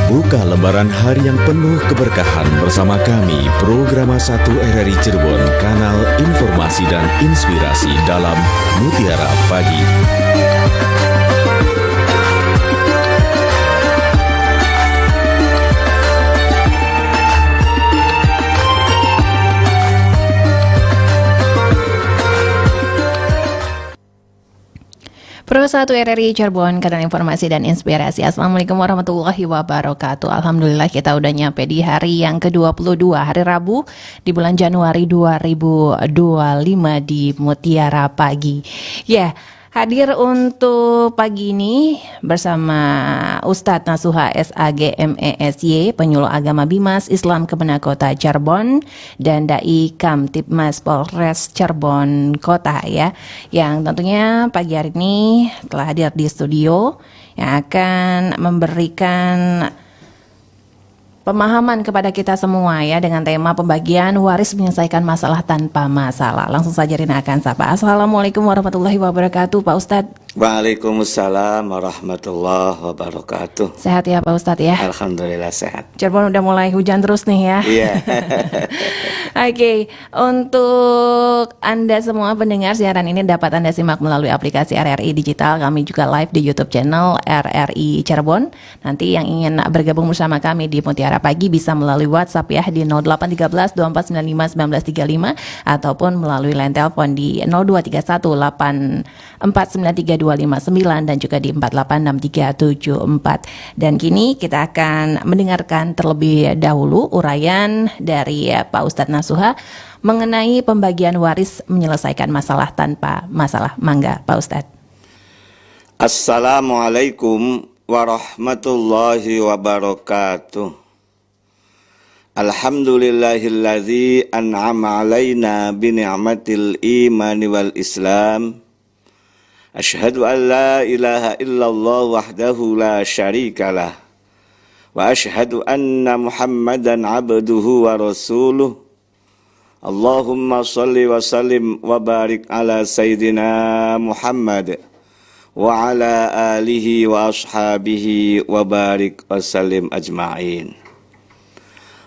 Buka lembaran hari yang penuh keberkahan bersama kami, Programa 1 RRI Cirebon, kanal informasi dan inspirasi dalam Mutiara Pagi. Pro 1 RRI Cirebon, kanal informasi dan inspirasi. Assalamualaikum warahmatullahi wabarakatuh. Alhamdulillah kita udah nyampe di hari yang ke-22, hari Rabu di bulan Januari 2025 di Mutiara Pagi. Hadir untuk pagi ini bersama Ustadz Nasuha SAG MESY, penyuluh agama Bimas Islam Kemenak Kota Cirebon, dan Dai Kamtibmas Polres Cirebon Kota ya, yang tentunya pagi hari ini telah hadir di studio yang akan memberikan pemahaman kepada kita semua ya dengan tema pembagian waris menyelesaikan masalah tanpa masalah. Langsung saja Rina akan sapa. Assalamualaikum warahmatullahi wabarakatuh Pak Ustadz. Waalaikumsalam warahmatullahi wabarakatuh. Sehat ya Pak Ustadz ya? Alhamdulillah sehat. Cirebon udah mulai hujan terus nih ya. Iya. Oke, untuk Anda semua pendengar, siaran ini dapat Anda simak melalui aplikasi RRI Digital. Kami juga live di YouTube channel RRI Cirebon. Nanti yang ingin bergabung bersama kami di Mutiara Pagi bisa melalui WhatsApp ya di 0813 2495 1935 ataupun melalui line telepon di 0231 8493 dan juga di 486374. Dan kini kita akan mendengarkan terlebih dahulu uraian dari Pak Ustadz Nasuha mengenai pembagian waris menyelesaikan masalah tanpa masalah. Mangga Pak Ustadz. Assalamualaikum warahmatullahi wabarakatuh. Alhamdulillahilladzi an'ama alaina bi ni'matil imani wal islam. Asyhadu an la ilaha illallah wahdahu la syarikalah wa asyhadu anna Muhammadan abduhu wa rasuluh. Allahumma salli wa sallim wa barik ala sayyidina Muhammad wa ala alihi wa ashabihi wa barik wa sallim ajma'in.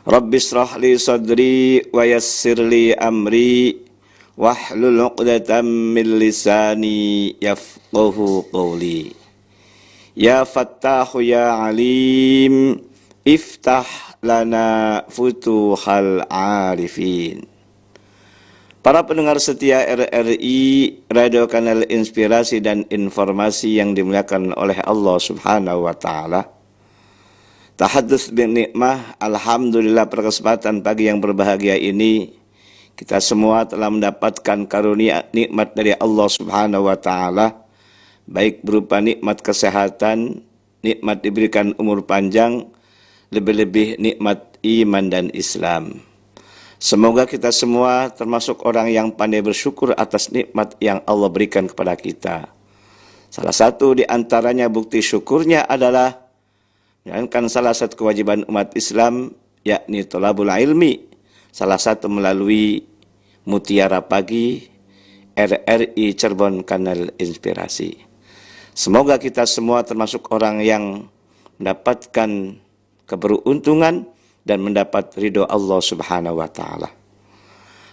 Rabbi israh li sadri wa yassir li amri wahlul 'uqdatam min lisani yafqahu qawli. Ya Fattahu ya Alim, iftah lana futuhal arifin. Para pendengar setia RRI, radio kanal inspirasi dan informasi yang dimuliakan oleh Allah Subhanahu wa taala. Tahadduts bin nikmah, alhamdulillah pada kesempatan pagi yang berbahagia ini kita semua telah mendapatkan karunia nikmat dari Allah Subhanahu wa taala, baik berupa nikmat kesehatan, nikmat diberikan umur panjang, lebih-lebih nikmat iman dan Islam. Semoga kita semua termasuk orang yang pandai bersyukur atas nikmat yang Allah berikan kepada kita. Salah satu di antaranya bukti syukurnya adalah menjalankan salah satu kewajiban umat Islam, yakni thalabul ilmi, salah satu melalui Mutiara Pagi RRI Cirebon, kanal inspirasi. Semoga kita semua termasuk orang yang mendapatkan keberuntungan dan mendapat ridho Allah Subhanahu wa taala.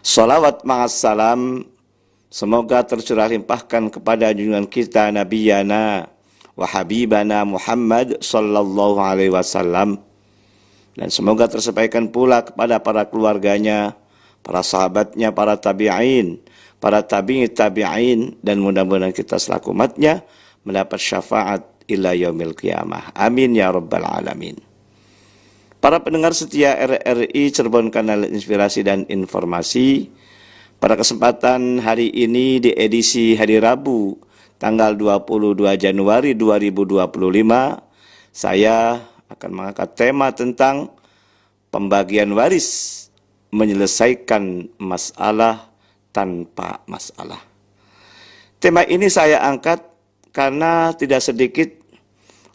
Salawat ma'assalam semoga tercurah limpahkan kepada junjungan kita nabiyana wa habibana Muhammad sallallahu alaihi wasallam, dan semoga tersampaikan pula kepada para keluarganya, para sahabatnya, para tabi'in, para tabi'i tabi'in, dan mudah-mudahan kita selaku umatnya mendapat syafaat ila yaumil qiyamah. Amin ya rabbal alamin. Para pendengar setia RRI Cirebon, kanal inspirasi dan informasi, pada kesempatan hari ini di edisi hari Rabu tanggal 22 Januari 2025, saya akan mengangkat tema tentang pembagian waris menyelesaikan masalah tanpa masalah. Tema ini saya angkat karena tidak sedikit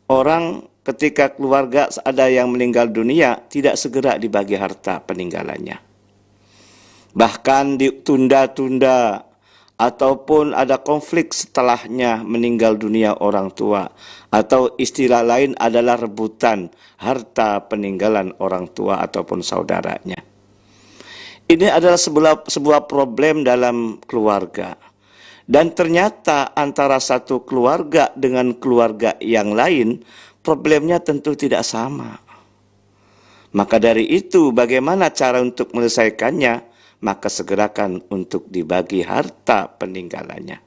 orang ketika keluarga ada yang meninggal dunia tidak segera dibagi harta peninggalannya. Bahkan ditunda-tunda ataupun ada konflik setelahnya meninggal dunia orang tua, atau istilah lain adalah rebutan harta peninggalan orang tua ataupun saudaranya. Ini adalah sebuah problem dalam keluarga. Dan ternyata antara satu keluarga dengan keluarga yang lain, problemnya tentu tidak sama. Maka dari itu, bagaimana cara untuk menyelesaikannya? Maka segerakan untuk dibagi harta peninggalannya.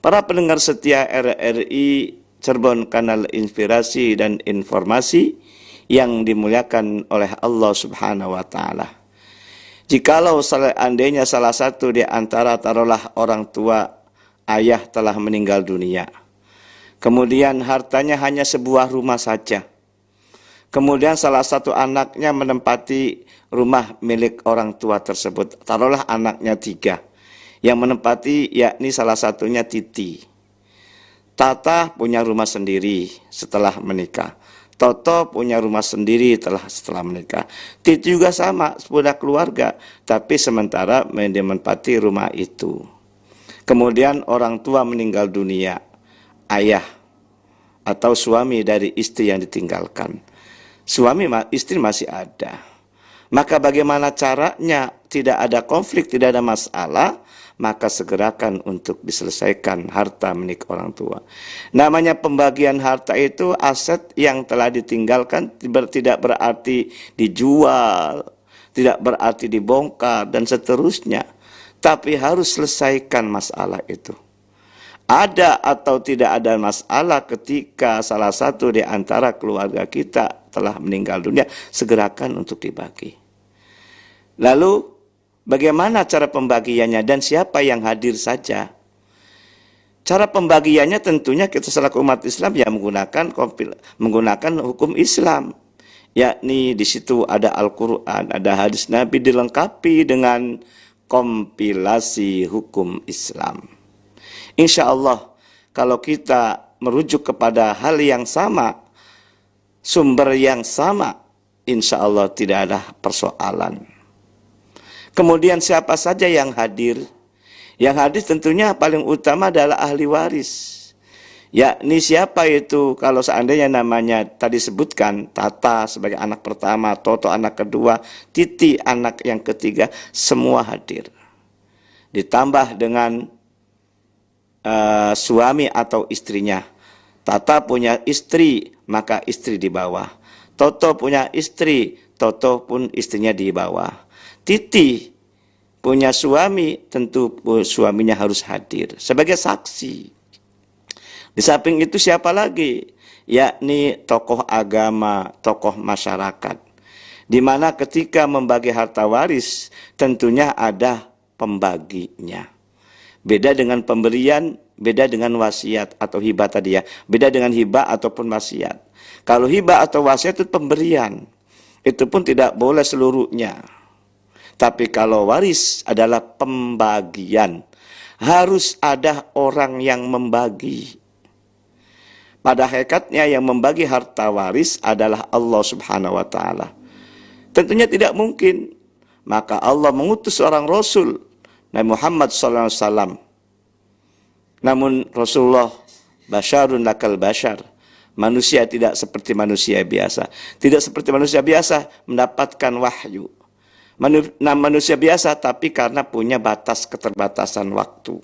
Para pendengar setia RRI Cirebon Kanal Inspirasi dan Informasi yang dimuliakan oleh Allah Subhanahu wa Ta'ala. Jikalau seandainya salah satu di antara taruhlah orang tua, ayah telah meninggal dunia, kemudian hartanya hanya sebuah rumah saja, kemudian salah satu anaknya menempati rumah milik orang tua tersebut, taruhlah anaknya 3, yang menempati yakni salah satunya Titi. Tata punya rumah sendiri setelah menikah, Toto punya rumah sendiri setelah menikah. Titi juga sama, sudah keluarga, tapi sementara dia menempati rumah itu. Kemudian orang tua meninggal dunia, ayah atau suami dari istri yang ditinggalkan. Istri masih ada. Maka bagaimana caranya tidak ada konflik, tidak ada masalah? Maka segerakan untuk diselesaikan harta milik orang tua. Namanya pembagian harta itu aset yang telah ditinggalkan, tidak berarti dijual, tidak berarti dibongkar dan seterusnya. Tapi harus selesaikan masalah itu. Ada atau tidak ada masalah ketika salah satu di antara keluarga kita telah meninggal dunia, segerakan untuk dibagi. Lalu bagaimana cara pembagiannya dan siapa yang hadir saja? Cara pembagiannya tentunya kita selaku umat Islam ya menggunakan hukum Islam. Yakni di situ ada Al-Quran, ada hadis Nabi dilengkapi dengan kompilasi hukum Islam. Insya Allah kalau kita merujuk kepada hal yang sama, sumber yang sama, insya Allah tidak ada persoalan. Kemudian siapa saja yang hadir? Yang hadir tentunya paling utama adalah ahli waris. Yakni siapa itu? Kalau seandainya namanya tadi sebutkan, Tata sebagai anak pertama, Toto anak kedua, Titi anak yang ketiga, semua hadir. Ditambah dengan suami atau istrinya. Tata punya istri, maka istri di bawah. Toto punya istri, Toto pun istrinya di bawah. Titi punya suami, tentu suaminya harus hadir sebagai saksi. Di samping itu siapa lagi? Yakni tokoh agama, tokoh masyarakat. Di mana ketika membagi harta waris, tentunya ada pembaginya. Beda dengan pemberian, beda dengan wasiat atau hibah tadi ya. Beda dengan hibah ataupun wasiat. Kalau hibah atau wasiat itu pemberian, itu pun tidak boleh seluruhnya. Tapi kalau waris adalah pembagian, harus ada orang yang membagi. Pada hakikatnya yang membagi harta waris adalah Allah Subhanahu wa Ta'ala. Tentunya tidak mungkin. Maka Allah mengutus seorang Rasul, Nabi Muhammad SAW. Namun Rasulullah basyarun lakal basyar. Manusia tidak seperti manusia biasa. Tidak seperti manusia biasa mendapatkan wahyu. Manusia biasa tapi karena punya keterbatasan waktu.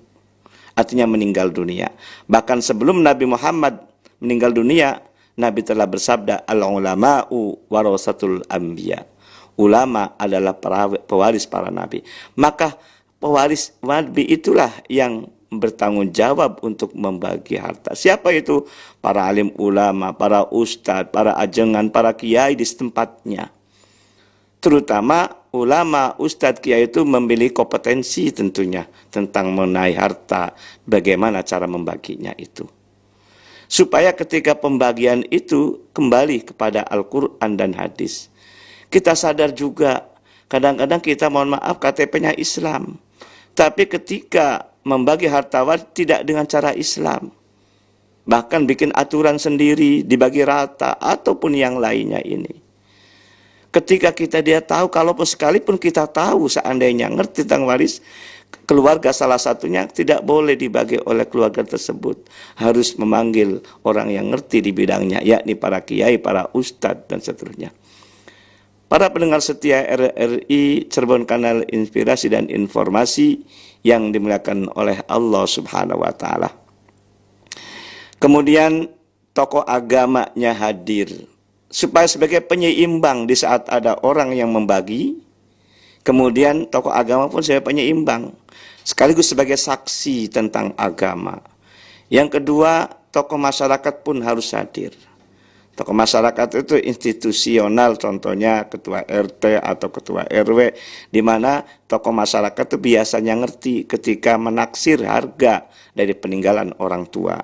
Artinya meninggal dunia. Bahkan sebelum Nabi Muhammad meninggal dunia, Nabi telah bersabda, al-ulama'u warasatul anbiya. Ulama adalah pewaris para nabi. Maka pewaris nabi itulah yang bertanggung jawab untuk membagi harta. Siapa itu? Para alim ulama, para ustadz, para ajengan, para kiai di tempatnya. Terutama ulama, ustadz, kiai itu memiliki kompetensi tentunya tentang mengenai harta, bagaimana cara membaginya itu. Supaya ketika pembagian itu kembali kepada Al-Quran dan hadis. Kita sadar juga, kadang-kadang kita mohon maaf KTP-nya Islam. Tapi ketika membagi harta waris tidak dengan cara Islam. Bahkan bikin aturan sendiri, dibagi rata, ataupun yang lainnya ini. Ketika dia tahu, kalaupun sekalipun kita tahu seandainya ngerti tentang waris, keluarga salah satunya tidak boleh dibagi oleh keluarga tersebut. Harus memanggil orang yang ngerti di bidangnya, yakni para kiai, para ustadz, dan seterusnya. Para pendengar setia RRI Cirebon Kanal Inspirasi dan Informasi yang dimuliakan oleh Allah Subhanahu wa Ta'ala. Kemudian tokoh agamanya hadir supaya sebagai penyeimbang di saat ada orang yang membagi. Kemudian tokoh agama pun sebagai penyeimbang sekaligus sebagai saksi tentang agama. Yang kedua, tokoh masyarakat pun harus hadir. Tokoh masyarakat itu institusional, contohnya ketua RT atau ketua RW, di mana tokoh masyarakat itu biasanya ngerti ketika menaksir harga dari peninggalan orang tua.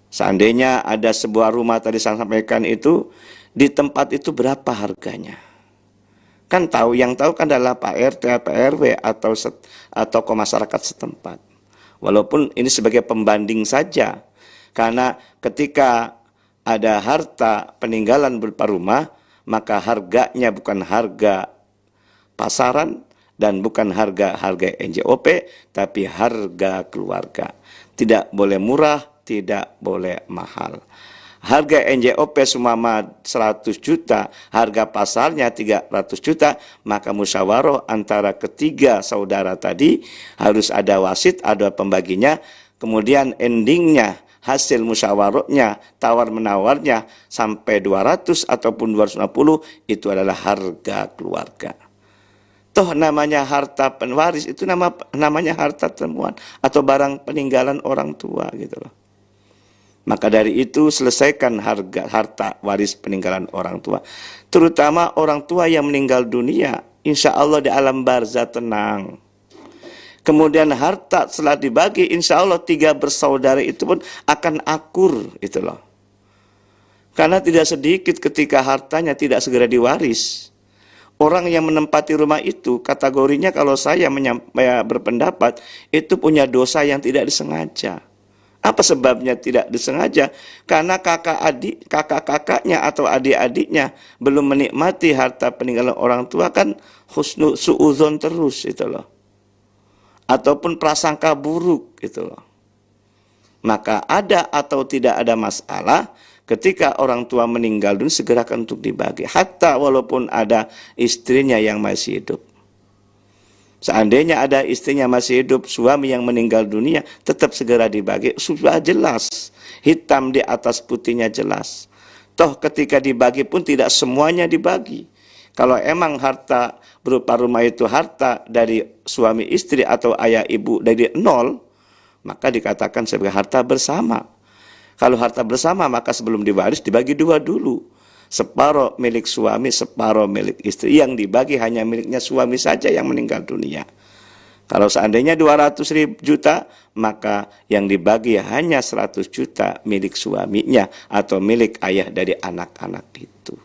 Seandainya ada sebuah rumah tadi saya sampaikan itu, di tempat itu berapa harganya? Kan tahu, yang tahu kan adalah Pak RT, Pak RW atau tokoh masyarakat setempat. Walaupun ini sebagai pembanding saja, karena ketika ada harta peninggalan berupa rumah, maka harganya bukan harga pasaran dan bukan harga NJOP, tapi harga keluarga. Tidak boleh murah, tidak boleh mahal. Harga NJOP sumama 100 juta, harga pasarnya 300 juta, maka musyawarah antara ketiga saudara tadi harus ada wasit, ada pembaginya, kemudian endingnya hasil musyawarahnya, tawar-menawarnya sampai 200 ataupun 250, itu adalah harga keluarga. Toh namanya harta pewaris itu namanya harta temuan atau barang peninggalan orang tua gitu loh. Maka dari itu selesaikan harta waris peninggalan orang tua. Terutama orang tua yang meninggal dunia, insya Allah di alam barzah tenang. Kemudian harta setelah dibagi, insya Allah 3 bersaudara itu pun akan akur, itu loh. Karena tidak sedikit ketika hartanya tidak segera diwaris. Orang yang menempati rumah itu, kategorinya kalau saya berpendapat, itu punya dosa yang tidak disengaja. Apa sebabnya tidak disengaja? Karena kakak-kakaknya atau adik-adiknya belum menikmati harta peninggalan orang tua, kan suudzon terus, itu loh. Ataupun prasangka buruk gitu loh. Maka ada atau tidak ada masalah ketika orang tua meninggal dunia segerakan untuk dibagi, hatta walaupun ada istrinya yang masih hidup. Seandainya ada istrinya masih hidup, suami yang meninggal dunia, tetap segera dibagi. Sudah jelas, hitam di atas putihnya jelas. Toh ketika dibagi pun tidak semuanya dibagi. Kalau emang harta berupa rumah itu harta dari suami istri atau ayah ibu dari nol, maka dikatakan sebagai harta bersama. Kalau harta bersama, maka sebelum diwaris dibagi 2 dulu. Separuh milik suami, separuh milik istri. Yang dibagi hanya miliknya suami saja yang meninggal dunia. Kalau seandainya 200 juta, maka yang dibagi hanya 100 juta milik suaminya atau milik ayah dari anak-anak itu.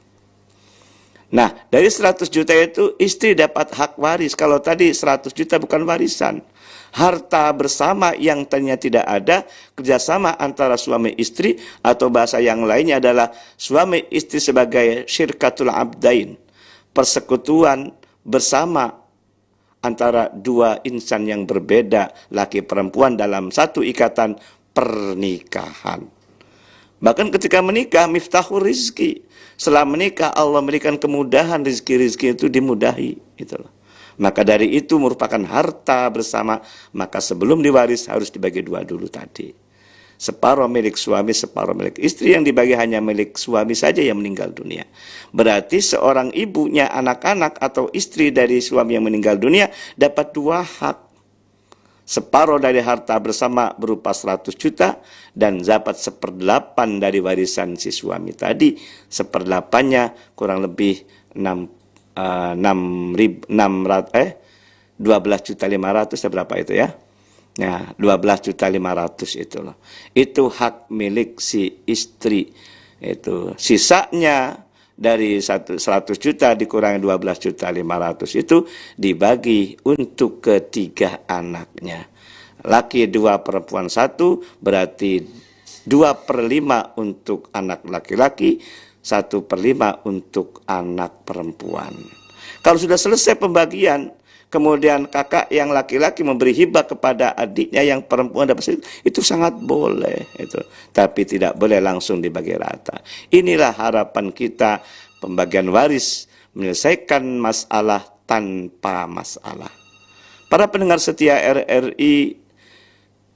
Nah, dari 100 juta itu istri dapat hak waris. Kalau tadi 100 juta bukan warisan. Harta bersama yang ternyata tidak ada, kerjasama antara suami istri, atau bahasa yang lainnya adalah suami istri sebagai syirkatul abdain. Persekutuan bersama antara 2 insan yang berbeda, laki perempuan dalam satu ikatan pernikahan. Bahkan ketika menikah, miftahul rizki. Setelah menikah, Allah memberikan kemudahan, rizki-rizki itu dimudahi. Itulah. Maka dari itu merupakan harta bersama, maka sebelum diwaris harus dibagi 2 dulu tadi. Separuh milik suami, separuh milik istri, yang dibagi hanya milik suami saja yang meninggal dunia. Berarti seorang ibunya anak-anak atau istri dari suami yang meninggal dunia dapat 2 hak. Separuh dari harta bersama berupa 100 juta dan dapat 1/8 dari warisan si suami tadi. 1/8-nya kurang lebih 12.500.000 berapa itu ya? Nah, 12.500.000 itu loh. Itu hak milik si istri. Itu sisanya dari 100 juta dikurangi 12.500.000 itu dibagi untuk ketiga anaknya. Laki 2, perempuan 1, berarti 2/5 untuk anak laki-laki, 1/5 untuk anak perempuan. Kalau sudah selesai pembagian, kemudian kakak yang laki-laki memberi hibah kepada adiknya yang perempuan dapat itu sangat boleh itu, tapi tidak boleh langsung dibagi rata. Inilah harapan kita, pembagian waris menyelesaikan masalah tanpa masalah. Para pendengar setia RRI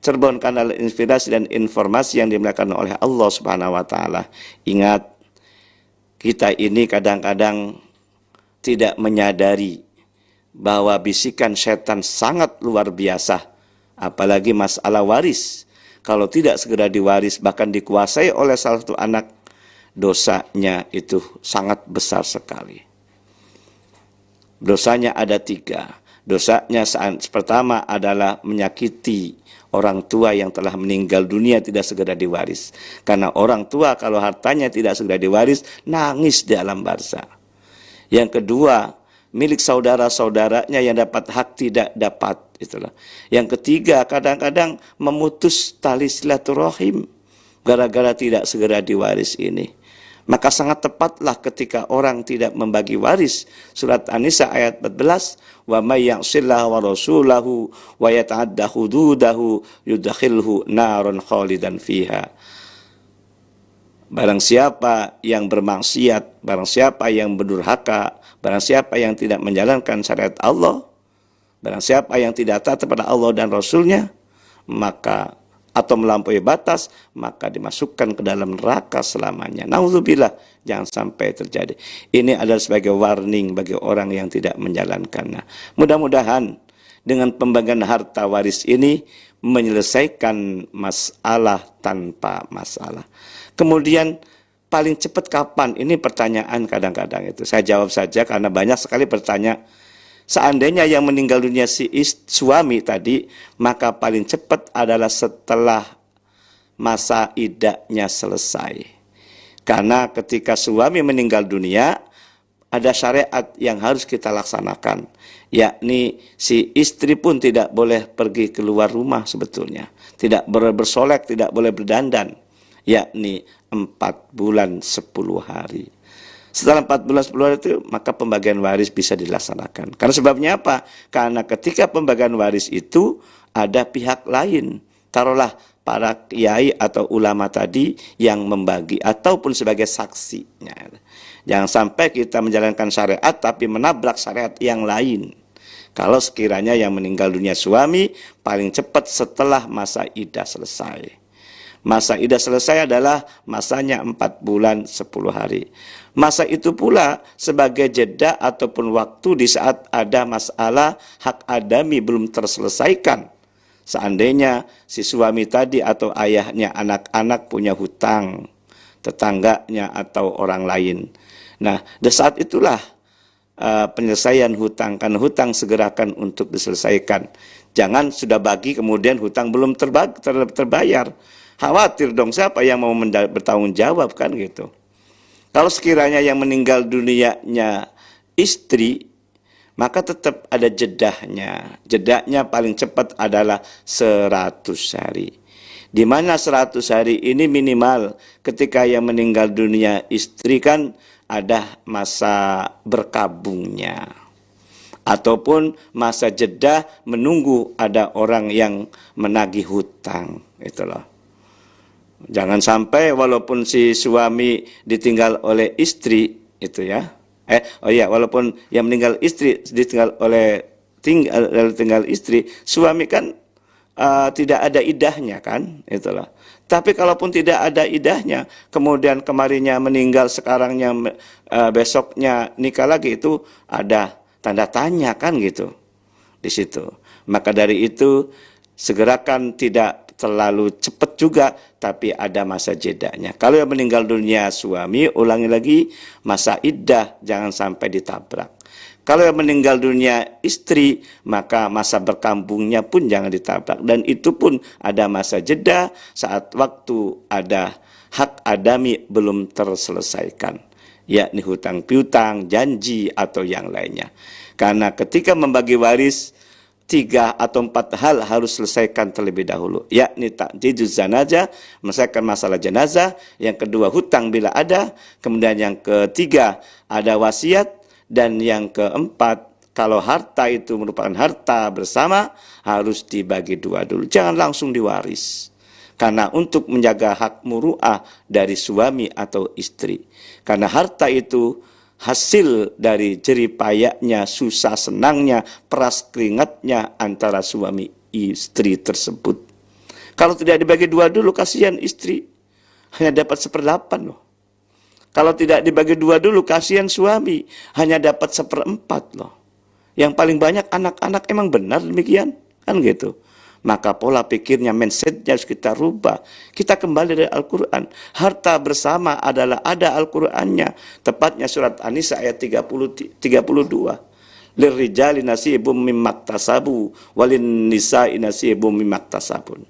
Cirebon, kanal inspirasi dan informasi yang dimuliakan oleh Allah Subhanahu wa taala. Ingat, kita ini kadang-kadang tidak menyadari bahwa bisikan setan sangat luar biasa, apalagi masalah waris. Kalau tidak segera diwaris, bahkan dikuasai oleh salah satu anak, dosanya itu sangat besar sekali. Dosanya ada 3. Dosanya pertama adalah menyakiti orang tua yang telah meninggal dunia tidak segera diwaris. Karena orang tua kalau hartanya tidak segera diwaris, nangis di alam barzah. Yang kedua, milik saudara-saudaranya yang dapat hak tidak dapat. Itulah. Yang ketiga, kadang-kadang memutus tali silaturahim gara-gara tidak segera diwaris ini. Maka sangat tepatlah ketika orang tidak membagi waris. Surat An-Nisa ayat 14, wa may ya'sillaha wa rasulahu wa yata'adda hududahu yudakhilhu naron khalidan fiha. Barang siapa yang bermaksiat, barang siapa yang berdurhaka, barang siapa yang tidak menjalankan syariat Allah, barang siapa yang tidak taat kepada Allah dan Rasulnya, maka atau melampaui batas, maka dimasukkan ke dalam neraka selamanya. Nauzubillah, jangan sampai terjadi. Ini adalah sebagai warning bagi orang yang tidak menjalankannya. Mudah-mudahan dengan pembagian harta waris ini menyelesaikan masalah tanpa masalah. Kemudian paling cepat kapan? Ini pertanyaan kadang-kadang itu. Saya jawab saja karena banyak sekali bertanya. Seandainya yang meninggal dunia si suami tadi, maka paling cepat adalah setelah masa iddahnya selesai. Karena ketika suami meninggal dunia, ada syariat yang harus kita laksanakan. Yakni si istri pun tidak boleh pergi keluar rumah sebetulnya. Tidak boleh bersolek, tidak boleh berdandan. Yakni 4 bulan 10 hari. Setelah 4 bulan 10 hari itu, maka pembagian waris bisa dilaksanakan. Karena sebabnya apa? Karena ketika pembagian waris itu ada pihak lain. Taruhlah para kiai atau ulama tadi yang membagi ataupun sebagai saksinya. Jangan sampai kita menjalankan syariat tapi menabrak syariat yang lain. Kalau sekiranya yang meninggal dunia suami paling cepat setelah masa iddah selesai. Masa iddah selesai adalah masanya 4 bulan 10 hari. Masa itu pula sebagai jeda ataupun waktu di saat ada masalah hak adami belum terselesaikan. Seandainya si suami tadi atau ayahnya, anak-anak punya hutang, tetangganya atau orang lain. Nah, di saat itulah penyelesaian hutang. Karena hutang segerakan untuk diselesaikan. Jangan sudah bagi kemudian hutang belum terbayar. Khawatir dong, siapa yang mau bertanggung jawab kan gitu. Kalau sekiranya yang meninggal dunianya istri, maka tetap ada jedahnya. Jedahnya paling cepat adalah 100 hari. Di mana 100 hari ini minimal ketika yang meninggal dunia istri kan ada masa berkabungnya. Ataupun masa jedah menunggu ada orang yang menagih hutang. Itulah. Jangan sampai walaupun si suami ditinggal oleh istri itu ya. Walaupun yang meninggal istri ditinggal oleh tinggal istri, suami kan tidak ada idahnya kan, itulah. Tapi kalaupun tidak ada idahnya, kemudian kemarinnya meninggal, sekarangnya besoknya nikah lagi, itu ada tanda tanya kan gitu di situ. Maka dari itu segerakan, tidak terlalu cepat juga, tapi ada masa jedanya. Kalau yang meninggal dunia suami, ulangi lagi, masa iddah jangan sampai ditabrak. Kalau yang meninggal dunia istri, maka masa berkambungnya pun jangan ditabrak. Dan itu pun ada masa jeda saat waktu ada hak adami belum terselesaikan, yakni hutang piutang, janji, atau yang lainnya. Karena ketika membagi waris, 3 atau 4 hal harus selesaikan terlebih dahulu, yakni ta'jiduz zanazah, menyelesaikan masalah jenazah. Yang kedua, hutang bila ada. Kemudian yang ketiga, ada wasiat. Dan yang keempat Kalau harta itu merupakan harta bersama, harus dibagi dua dulu. Jangan langsung diwaris. Karena untuk menjaga hak muru'ah dari suami atau istri. Karena harta itu hasil dari jerih payahnya, susah senangnya, peras keringatnya antara suami istri tersebut. Kalau tidak dibagi dua dulu, kasihan istri. Hanya dapat 1/8 loh. Kalau tidak dibagi dua dulu, kasihan suami. Hanya dapat 1/4 loh. Yang paling banyak anak-anak, emang benar demikian? Kan gitu. Maka pola pikirnya, mindsetnya harus kita rubah. Kita kembali dari Al-Quran. Harta bersama adalah ada Al-Qurannya. Tepatnya surat An-Nisa ayat 32. Lirrijali nasibum mimmaktasabu walin nisa'i nasibum mimmaktasabun.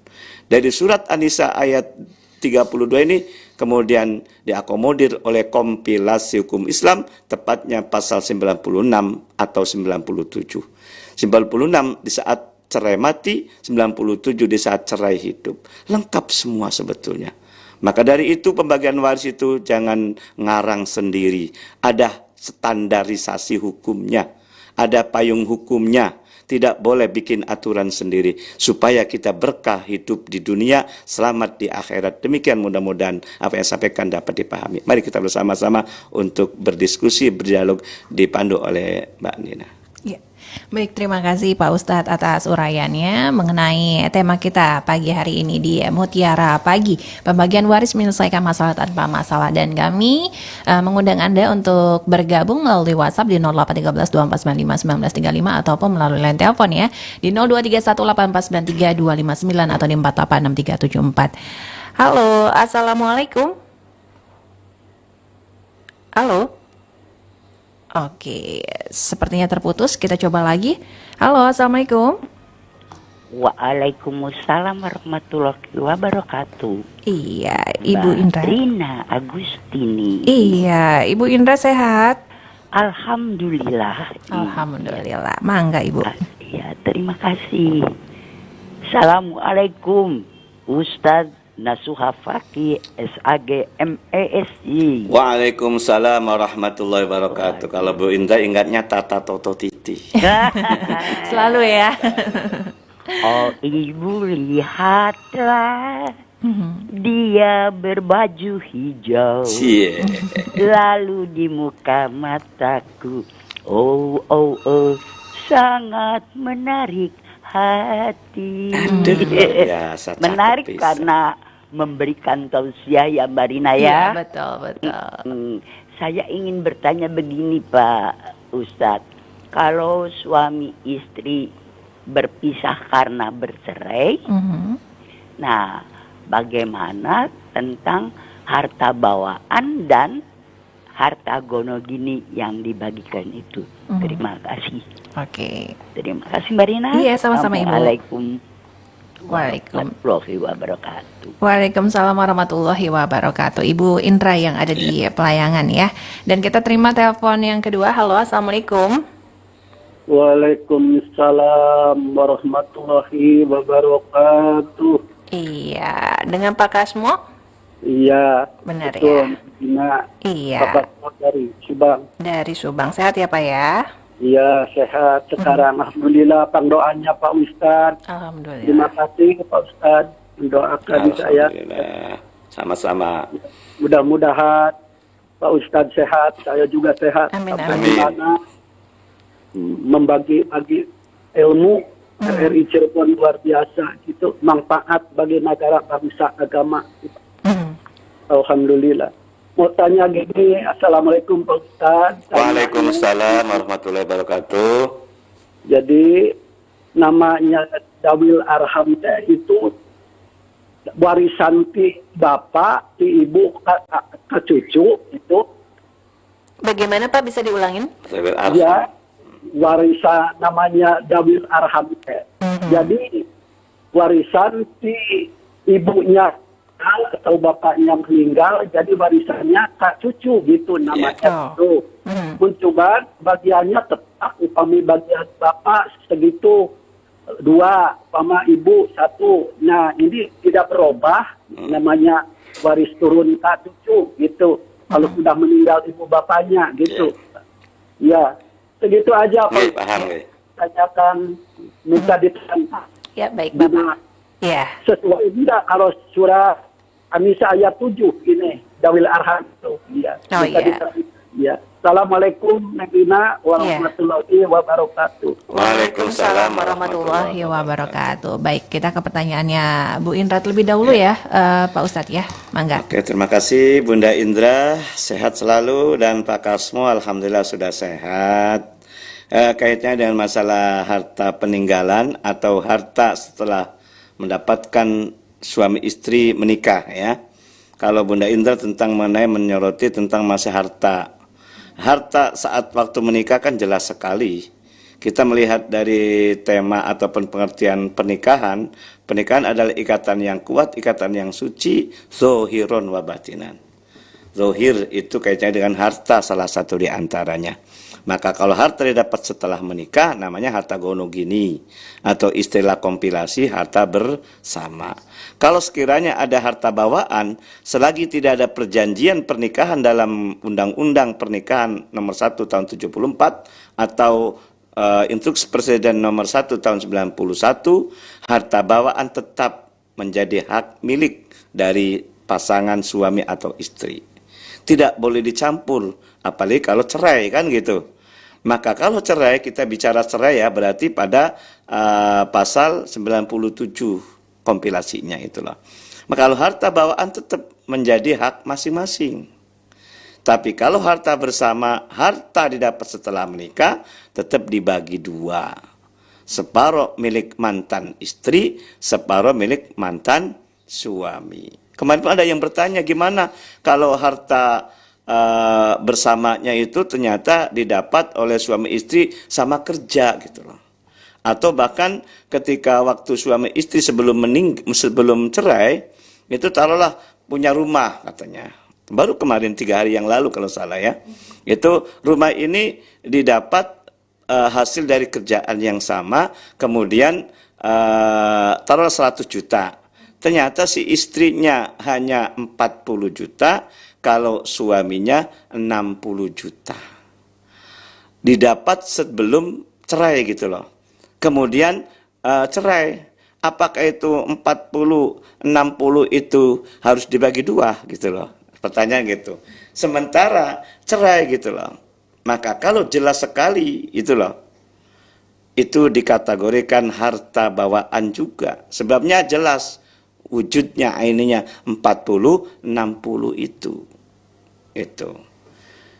Dari surat An-Nisa ayat 32 ini kemudian diakomodir oleh kompilasi hukum Islam, tepatnya pasal 96 atau 97. 96 di saat cerai mati, 97 di saat cerai hidup. Lengkap semua sebetulnya. Maka dari itu pembagian waris itu jangan ngarang sendiri. Ada standarisasi hukumnya, ada payung hukumnya. Tidak boleh bikin aturan sendiri supaya kita berkah hidup di dunia, selamat di akhirat. Demikian mudah-mudahan apa yang saya sampaikan dapat dipahami. Mari kita bersama-sama untuk berdiskusi, berdialog, dipandu oleh Mbak Nina. Ya. Baik, terima kasih Pak Ustadz atas uraiannya mengenai tema kita pagi hari ini di Mutiara Pagi. Pembagian waris menyelesaikan masalah tanpa masalah, dan kami mengundang Anda untuk bergabung melalui WhatsApp di 081324951935 ataupun melalui line telepon ya di 0231849329 atau di 4863374. Halo, Assalamualaikum. Halo. Oke, sepertinya terputus. Kita coba lagi. Halo, Assalamualaikum. Waalaikumsalam warahmatullahi wabarakatuh. Iya, Ibu Indra. Rina Agustini. Iya, Ibu Indra sehat? Alhamdulillah. Alhamdulillah. Mangga, Ibu. Ya, terima kasih. Assalamualaikum, Ustadz Nasuha Fakih SAG MESI. Waalaikumsalam warahmatullahi wabarakatuh. Kalau Bu Indra ingatnya Tata Toto Titi. Selalu ya. Oh, Ibu lihatlah, dia berbaju hijau, lalu di muka mataku, oh sangat menarik hati. Menarik karena memberikan tausiah ya Mbak Rina ya. Iya, betul. Saya ingin bertanya begini Pak Ustadz, kalau suami istri berpisah karena bercerai, nah bagaimana tentang harta bawaan dan harta gonogini yang dibagikan itu? Terima kasih. Oke. Terima kasih Mbak Rina. Iya, sama-sama Ibu. Waalaikumsalam wabarakatuh. Waalaikumsalam warahmatullahi wabarakatuh. Ibu Indra yang ada di pelayangan ya. Dan kita terima telepon yang kedua. Halo, Assalamualaikum. Waalaikumsalam warahmatullahi wabarakatuh. Iya, dengan Pak Kasmo? Iya. Benar betul, ya. Iya. Bapak dari Subang. Dari Subang. Sehat ya Pak ya? Iya, sehat sekarang. Alhamdulillah, doanya Pak Ustadz. Alhamdulillah. Terima kasih Pak Ustadz mendoakan saya. Sama-sama. Mudah-mudahan Pak Ustadz sehat, saya juga sehat. Amin. Bagaimana membagi ilmu RRI Cirebon luar biasa, gitu, manfaat bagi negara, bangsa, agama. Alhamdulillah. Mau tanya gini, Assalamualaikum Pak Ustadz. Waalaikumsalam warahmatullahi wabarakatuh. Jadi namanya Dawil Arham itu warisan ti bapak, ti ibu, ke cucu itu. Bagaimana Pak, bisa diulangin? Ya, warisan namanya Dawil Arham. Jadi warisan ti ibunya atau bapaknya meninggal, jadi warisannya kak cucu gitu namanya itu. Mencoba bagiannya tetap, upami bagian bapak segitu 2, upama ibu 1. Nah ini tidak berubah, namanya waris turun kak cucu gitu. Kalau sudah meninggal ibu bapaknya gitu. Ya, segitu aja Pak. Nggih, paham nggih. Tanyakan minta ditanya. Ya, baik Bapak. Ya. Sesuai enggak kalau surah An-Nisa ayat 7 ini Dawil Arham itu. Ya. Oh, Minta iya. ditanya. Ya. Assalamualaikum warahmatullahi wabarakatuh. Waalaikumsalam warahmatullahi wabarakatuh. Baik, kita ke pertanyaannya Bu Indra terlebih dahulu ya, Pak Ustadz ya. Mangga. Oke, terima kasih Bunda Indra, sehat selalu, dan Pak Kasmo alhamdulillah sudah sehat. Kaitnya dengan masalah harta peninggalan atau harta setelah mendapatkan suami istri menikah ya. Kalau Bunda Indra tentang mengenai menyoroti tentang masalah harta. Harta saat waktu menikah kan jelas sekali. Kita melihat dari tema ataupun pengertian pernikahan, pernikahan adalah ikatan yang kuat, ikatan yang suci, zohiron wa batinan. Zohir itu kaitannya dengan harta salah satu di antaranya. Maka kalau harta didapat setelah menikah namanya harta gonogini atau istilah kompilasi harta bersama. Kalau sekiranya ada harta bawaan selagi tidak ada perjanjian pernikahan dalam Undang-Undang Pernikahan nomor 1 tahun 74 atau Instruksi Presiden nomor 1 tahun 91, harta bawaan tetap menjadi hak milik dari pasangan suami atau istri. Tidak boleh dicampur, apalagi kalau cerai kan gitu. Maka kalau cerai, kita bicara cerai ya berarti pada pasal 97 kompilasinya itulah. Maka kalau harta bawaan tetap menjadi hak masing-masing. Tapi kalau harta bersama, harta didapat setelah menikah tetap dibagi dua. Separuh milik mantan istri, separuh milik mantan suami. Kemarin ada yang bertanya gimana kalau harta bersamanya itu ternyata didapat oleh suami istri sama kerja gitu loh. Atau bahkan ketika waktu suami istri sebelum cerai itu taruhlah punya rumah katanya. Baru kemarin 3 hari yang lalu kalau salah ya. Itu rumah ini didapat hasil dari kerjaan yang sama, kemudian taruhlah 100 juta. Ternyata si istrinya hanya 40 juta, kalau suaminya 60 juta. Didapat sebelum cerai gitu loh. Kemudian cerai. Apakah itu 40, 60 itu harus dibagi dua gitu loh. Pertanyaan gitu. Sementara cerai gitu loh. Maka kalau jelas sekali itu loh. Itu dikategorikan harta bawaan juga. Sebabnya jelas. Wujudnya aininya 40, 60 itu.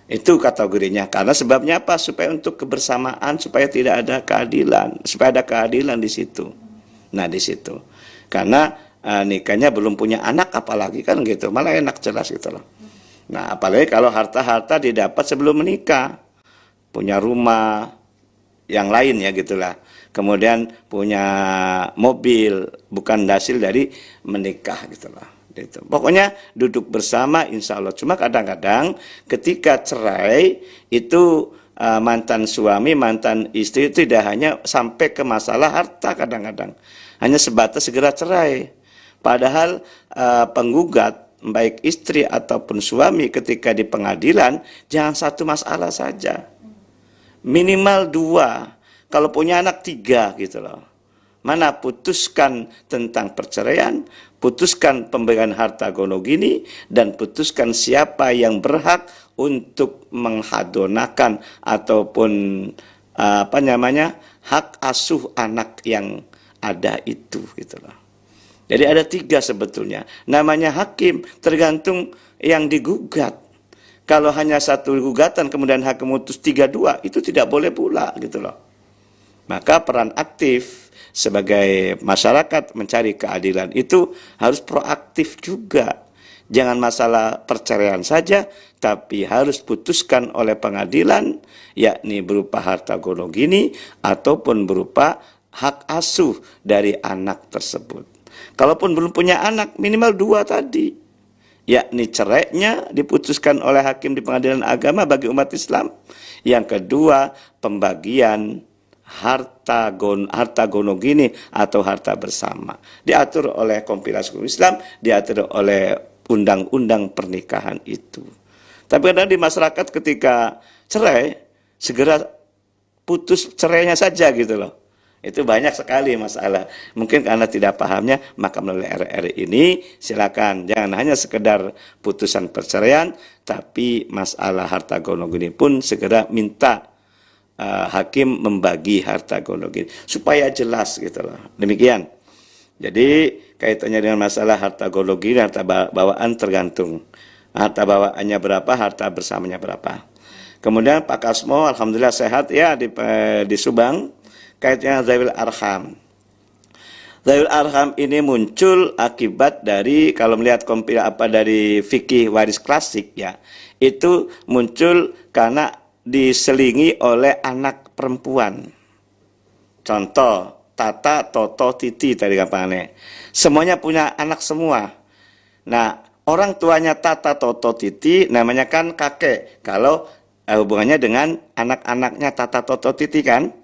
Itu kategorinya. Karena sebabnya apa? Supaya untuk kebersamaan, supaya tidak ada keadilan, supaya ada keadilan di situ. Nah, di situ. Karena nikahnya belum punya anak apalagi kan gitu. Malah enak jelas gitu loh. Nah, apalagi kalau harta-harta didapat sebelum menikah. Punya rumah yang lain ya gitulah. Kemudian punya mobil bukan hasil dari menikah gitulah. Gitu. Pokoknya duduk bersama insya Allah. Cuma kadang-kadang ketika cerai itu mantan suami, mantan istri itu tidak hanya sampai ke masalah harta kadang-kadang. Hanya sebatas segera cerai. Padahal penggugat baik istri ataupun suami ketika di pengadilan jangan satu masalah saja. Minimal 2. Kalau punya anak 3 gitu loh. Mana putuskan tentang perceraian, putuskan pemberian harta gonogini, dan putuskan siapa yang berhak untuk menghadonakan ataupun hak asuh anak yang ada itu gitu loh. Jadi ada 3 sebetulnya. Namanya hakim tergantung yang digugat. Kalau hanya 1 gugatan kemudian hakim memutus 3-2 itu tidak boleh pula gitu loh. Maka peran aktif sebagai masyarakat mencari keadilan itu harus proaktif juga. Jangan masalah perceraian saja, tapi harus putuskan oleh pengadilan, yakni berupa harta gonogini ataupun berupa hak asuh dari anak tersebut. Kalaupun belum punya anak, minimal 2 tadi, yakni cerainya diputuskan oleh hakim di pengadilan agama bagi umat Islam. Yang kedua, pembagian harta gonogini atau harta bersama diatur oleh kompilasi Islam, diatur oleh undang-undang pernikahan itu. Tapi kadang di masyarakat ketika cerai segera putus cerainya saja gitu loh. Itu banyak sekali masalah. Mungkin karena tidak pahamnya, maka melalui RRI ini silakan. Jangan hanya sekedar putusan perceraian, tapi masalah harta gonogini pun segera minta hakim membagi harta gonogini. Supaya jelas gitu loh. Demikian. Jadi kaitannya dengan masalah harta gonogini, harta bawaan tergantung. Harta bawaannya berapa, harta bersamanya berapa. Kemudian Pak Kasmo, alhamdulillah sehat ya di Subang. Kaitnya Zawil Arham. Zawil Arham ini muncul akibat dari, kalau melihat dari fikih waris klasik ya, itu muncul karena diselingi oleh anak perempuan. Contoh, Tata, Toto, Titi tadi gampangannya. Semuanya punya anak semua. Nah, orang tuanya Tata, Toto, Titi namanya kan kakek. Kalau hubungannya dengan anak-anaknya Tata, Toto, Titi kan?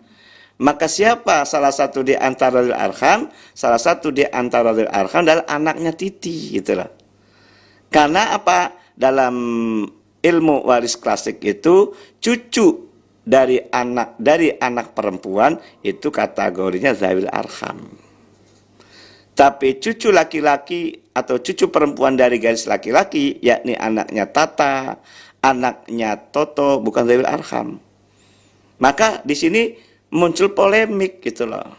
Maka siapa salah satu di antara Zawil Arham? Salah satu di antara Zawil Arham adalah anaknya Titi gitu loh. Karena apa? Dalam ilmu waris klasik itu cucu dari anak perempuan itu kategorinya Zawil Arham. Tapi cucu laki-laki atau cucu perempuan dari garis laki-laki, yakni anaknya Tata, anaknya Toto, bukan Zawil Arham. Maka di sini muncul polemik gitu loh.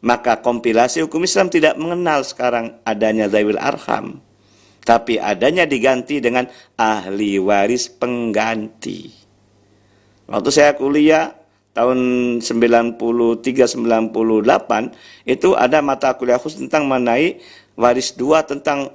Maka kompilasi hukum Islam tidak mengenal sekarang adanya Zawil Arham, tapi adanya diganti dengan ahli waris pengganti. Waktu saya kuliah tahun 93-98 itu ada mata kuliah khusus tentang mengenai waris dua, tentang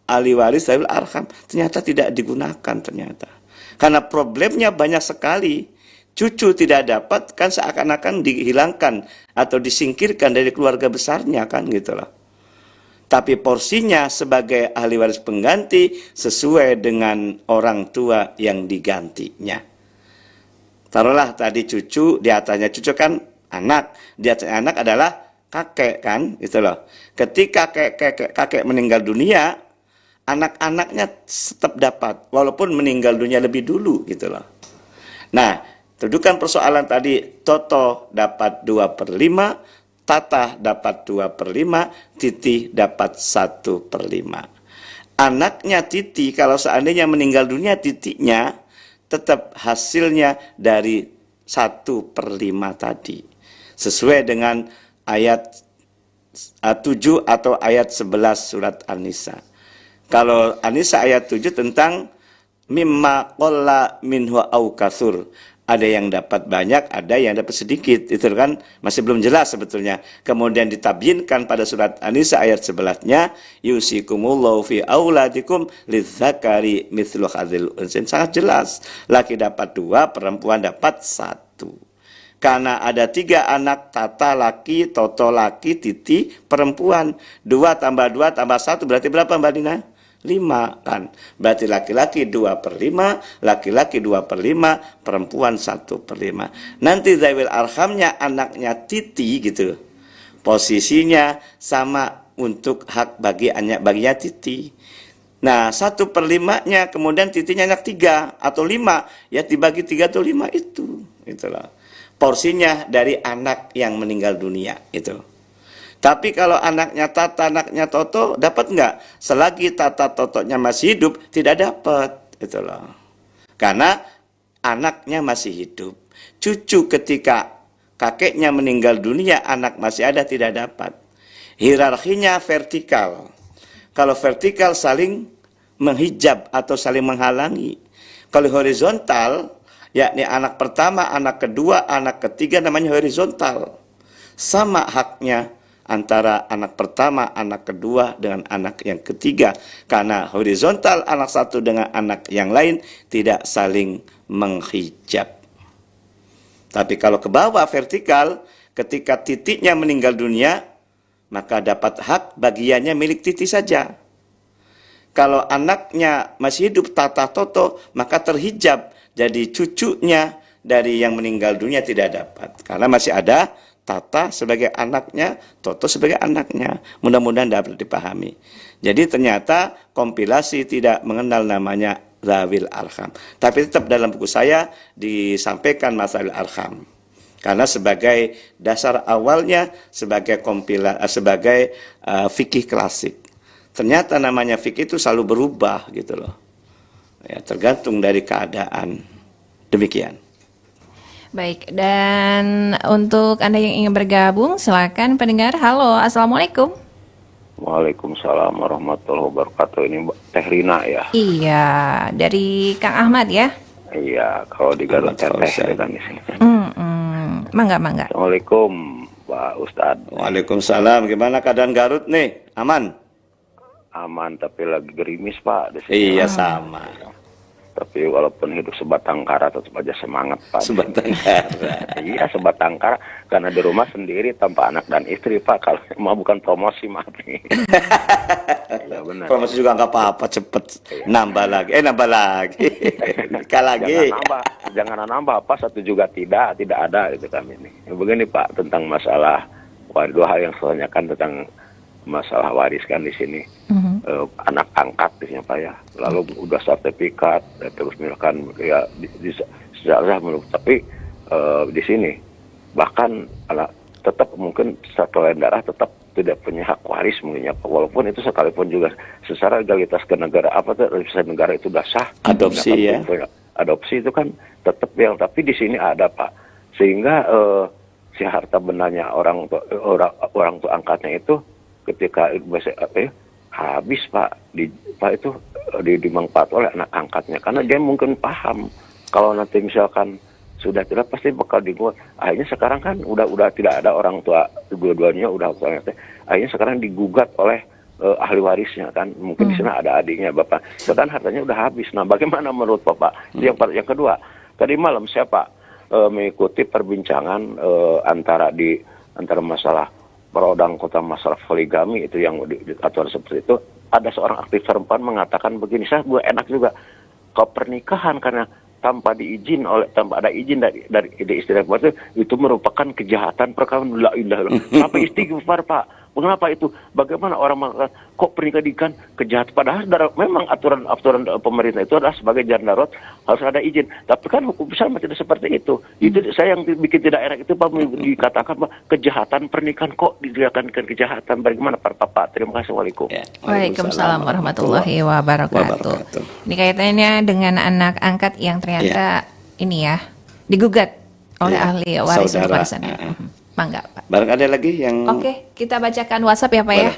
ahli waris Zawil Arham. Ternyata tidak digunakan ternyata. Karena problemnya banyak sekali. Cucu tidak dapat kan seakan-akan dihilangkan atau disingkirkan dari keluarga besarnya kan gitu loh. Tapi porsinya sebagai ahli waris pengganti sesuai dengan orang tua yang digantinya. Taruhlah tadi cucu, di atasnya cucu kan anak, di atasnya anak adalah kakek kan gitu loh. Ketika kakek meninggal dunia, anak-anaknya tetap dapat walaupun meninggal dunia lebih dulu gitu loh. Nah, dudukan persoalan tadi, Toto dapat 2/5, Tata dapat 2/5, Titi dapat 1/5. Anaknya Titi, kalau seandainya meninggal dunia titinya, tetap hasilnya dari 1/5 tadi. Sesuai dengan ayat 7 atau ayat 11 surat An-Nisa. Kalau An-Nisa ayat 7 tentang mimma qalla minhu au katsur. Ada yang dapat banyak, ada yang dapat sedikit. Itu kan masih belum jelas sebetulnya. Kemudian ditabyinkan pada surat An-Nisa ayat 11-nya, yusikumullahu fi auladikum lidzakari mithlu hadzal unsayain. Sangat jelas. Laki dapat 2, perempuan dapat 1. Karena ada 3 anak, Tata laki, Toto laki, Titi perempuan. 2 tambah 2 tambah 1 berarti berapa Mbak Dina? 5 kan. Berarti laki-laki 2/5, laki-laki 2/5, perempuan 1/5. Nanti Zawil Arhamnya anaknya Titi gitu. Posisinya sama untuk hak baginya Titi. Nah, 1/5-nya kemudian Titinya anak 3 atau 5, ya dibagi 3 atau 5 itu. Itulah. Porsinya dari anak yang meninggal dunia itu. Tapi kalau anaknya Tata, anaknya Toto, dapat enggak? Selagi Tata Totonya masih hidup, tidak dapat. Itu loh. Karena anaknya masih hidup. Cucu ketika kakeknya meninggal dunia, anak masih ada, tidak dapat. Hierarkinya vertikal. Kalau vertikal saling menghijab atau saling menghalangi. Kalau horizontal, yakni anak pertama, anak kedua, anak ketiga namanya horizontal. Sama haknya antara anak pertama, anak kedua dengan anak yang ketiga. Karena horizontal anak satu dengan anak yang lain tidak saling menghijab. Tapi kalau ke bawah vertikal, ketika titiknya meninggal dunia, maka dapat hak bagiannya milik Titi saja. Kalau anaknya masih hidup Tata Toto, maka terhijab. Jadi cucunya dari yang meninggal dunia tidak dapat. Karena masih ada Tata sebagai anaknya, Toto sebagai anaknya. Mudah-mudahan dapat dipahami. Jadi ternyata kompilasi tidak mengenal namanya Zawil Arham. Tapi tetap dalam buku saya disampaikan masalah Arham. Karena sebagai dasar awalnya sebagai fikih klasik. Ternyata namanya fikih itu selalu berubah gitu loh. Ya, tergantung dari keadaan. Demikian. Baik, dan untuk Anda yang ingin bergabung, silakan pendengar. Halo, Assalamualaikum. Waalaikumsalam warahmatullahi wabarakatuh. Ini Teh Rina ya? Iya, dari Kang Ahmad ya? Iya, kalau di Garut Ahmad Teteh Fauzan. kan di sini. Mangga. Assalamualaikum Pak Ustadz. Waalaikumsalam. Gimana keadaan Garut nih? Aman? Aman tapi lagi gerimis Pak di sini. Iya, sama. Tapi walaupun hidup sebatang kara tetap aja semangat Pak. Sebatang kara. Iya sebatang kara karena di rumah sendiri tanpa anak dan istri Pak. Kalau mau bukan promosi maaf nih. Iya benar. Promosi juga nggak apa-apa, cepet. Nambah lagi. Nikah lagi. Jangan nambah apa satu juga tidak ada itu kami ini. Begini Pak tentang masalah dua hal yang saya tanyakan tentang masalah waris kan di sini. Anak angkat di sini Pak ya. Lalu udah sertifikat terus misalkan ya sejarah menurut tapi di sini bahkan tetap mungkin satu lain darah tetap tidak punya hak waris mungkin ya Pak. Walaupun itu sekalipun juga secara legalitas ke negara negara itu sudah sah. Adopsi ya. Adopsi itu kan tetap yang tapi di sini ada Pak. Sehingga si harta bendanya orang tua angkatnya itu ketika habis Pak itu dimanfaat oleh anak angkatnya karena dia mungkin paham kalau nanti misalkan sudah tidak pasti bakal dibuat. Akhirnya sekarang kan udah tidak ada orang tua dua-duanya udah akhirnya sekarang digugat oleh ahli warisnya kan mungkin di sana ada adiknya bapak. Sekarang hartanya udah habis. Nah bagaimana menurut Bapak? Yang kedua tadi malam saya Pak mengikuti perbincangan antara masalah perodang kota masalah poligami itu yang diatur seperti itu. Ada seorang aktivis perempuan mengatakan begini, gue enak juga kalau pernikahan karena tanpa ada izin dari istri itu merupakan kejahatan perkawinan. La ilaha illallah. Kenapa istighfar Pak? Mengapa itu? Bagaimana orang mengatakan kok pernikahan kejahatan? Padahal memang aturan pemerintah itu adalah sebagai jalan darurat harus ada izin. Tapi kan hukum besar tidak seperti itu. Itu saya yang bikin tidak enak itu Pak dikatakan Pak kejahatan pernikahan kok dikatakan kejahatan. Bagaimana Pak? Terima kasih. Waalaikumsalam. Ya, Waalaikumsalam warahmatullahi wabarakatuh. Ini kaitannya dengan anak angkat yang ternyata ini ya digugat oleh ahli warisan. Mangga Pak. Barang ada lagi yang Oke, kita bacakan WhatsApp ya Pak ya.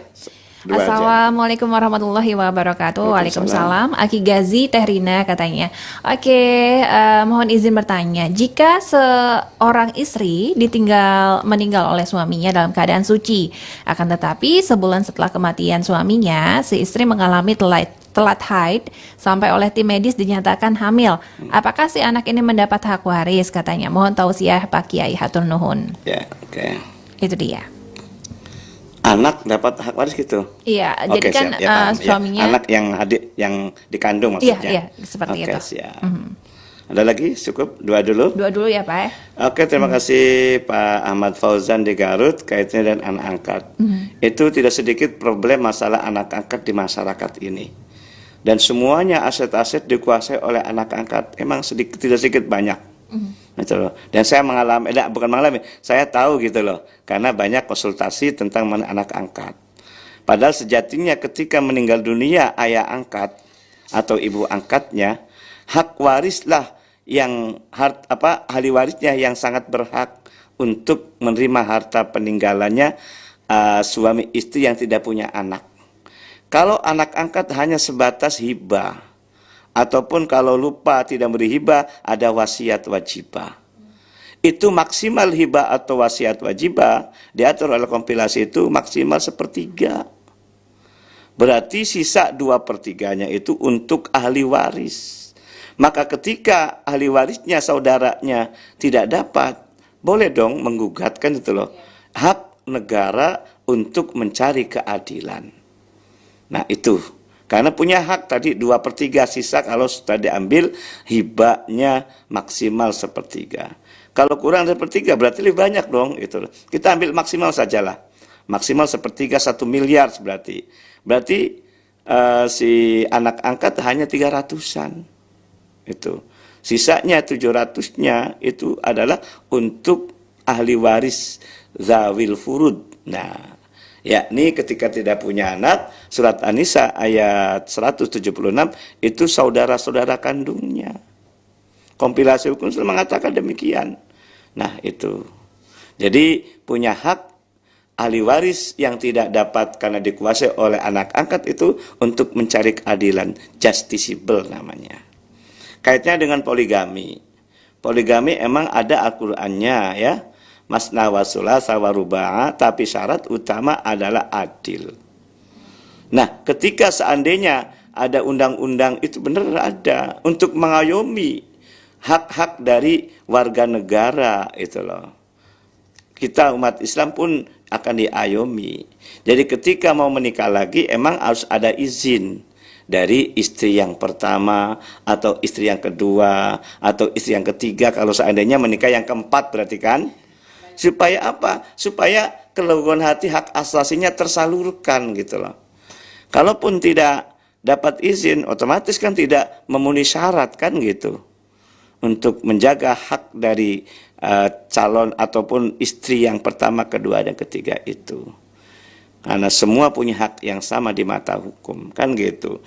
Dua aja. Assalamualaikum warahmatullahi wabarakatuh. Waalaikumsalam. Aki Gazi Teh Rina katanya. Oke, mohon izin bertanya. Jika seorang istri meninggal oleh suaminya dalam keadaan suci, akan tetapi sebulan setelah kematian suaminya, si istri mengalami telat haid sampai oleh tim medis dinyatakan hamil. Apakah si anak ini mendapat hak waris katanya? Mohon tausiah Pak Kiai hatur nuhun. Ya, oke. Itu dia. Anak dapat hak waris gitu. Iya, jadi kan siap. Ya, paham. suaminya anak yang dikandung maksudnya. Iya, seperti itu. Siap. Ada lagi? Cukup dua dulu. Dua dulu ya Pak. Oke, terima kasih Pak Ahmad Fauzan di Garut kaitannya dengan anak angkat. Itu tidak sedikit problem masalah anak angkat di masyarakat ini. Dan semuanya aset-aset dikuasai oleh anak angkat. Emang tidak sedikit banyak. Gitu loh. Dan saya bukan mengalami, saya tahu gitu loh. Karena banyak konsultasi tentang anak angkat. Padahal sejatinya ketika meninggal dunia ayah angkat atau ibu angkatnya, hak warislah yang ahli warisnya yang sangat berhak untuk menerima harta peninggalannya suami istri yang tidak punya anak. Kalau anak angkat hanya sebatas hibah, ataupun kalau lupa tidak beri hibah, ada wasiat wajibah. Itu maksimal hibah atau wasiat wajibah, diatur oleh kompilasi itu maksimal 1/3. Berarti sisa 2/3-nya itu untuk ahli waris. Maka ketika ahli warisnya, saudaranya tidak dapat, boleh dong menggugatkan itu loh. Hak negara untuk mencari keadilan. Nah itu, karena punya hak tadi 2/3 sisa kalau sudah diambil hibahnya maksimal 1/3. Kalau kurang 1/3 berarti lebih banyak dong itu. Kita ambil maksimal sajalah. Maksimal 1/3 1 miliar berarti. Berarti si anak angkat hanya 300-an. Itu. Sisanya 700-nya itu adalah untuk ahli waris zawil furud. Nah, yakni ketika tidak punya anak, surat An-Nisa ayat 176 itu saudara-saudara kandungnya. Kompilasi hukum mengatakan demikian. Nah, itu. Jadi punya hak ahli waris yang tidak dapat karena dikuasai oleh anak angkat itu untuk mencari keadilan, justiciable namanya. Kaitnya dengan poligami. Poligami emang ada Al-Qur'annya ya. Masna wa sulasa wa ruba'a, tapi syarat utama adalah adil. Nah, ketika seandainya ada undang-undang itu benar ada untuk mengayomi hak-hak dari warga negara itu loh. Kita umat Islam pun akan diayomi. Jadi ketika mau menikah lagi emang harus ada izin dari istri yang pertama atau istri yang kedua atau istri yang ketiga, kalau seandainya menikah yang keempat berarti kan. Supaya apa? Supaya keluhuran hati hak asasinya tersalurkan gitu loh. Kalaupun tidak dapat izin, otomatis kan tidak memenuhi syarat kan gitu. Untuk menjaga hak dari calon ataupun istri yang pertama, kedua, dan ketiga itu. Karena semua punya hak yang sama di mata hukum, kan gitu.